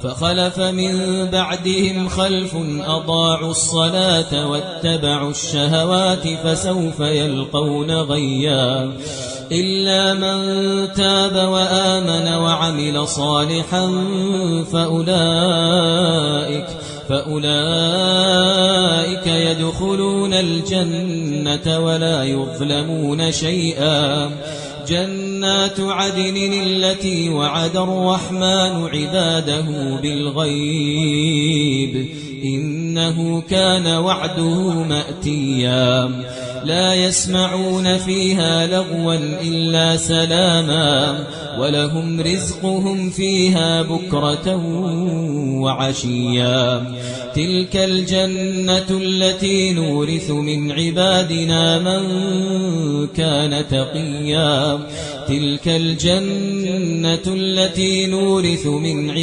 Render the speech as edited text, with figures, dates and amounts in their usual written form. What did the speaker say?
فخلف من بعدهم خلف أضاعوا الصلاة واتبعوا الشهوات فسوف يلقون غيا إلا من تاب وآمن وعمل صالحا فأولئك يدخلون الجنة ولا يظلمون شيئا جنات عدن التي وعد الرحمن عباده بالغيب إنه كان وعده مأتيا لا يسمعون فيها لغوا إلا سلاما ولهم رزقهم فيها بكرة وعشيا تلك الجنة التي نورث من عبادنا من كان تقيا تلك الجنة التي نورث من عبادنا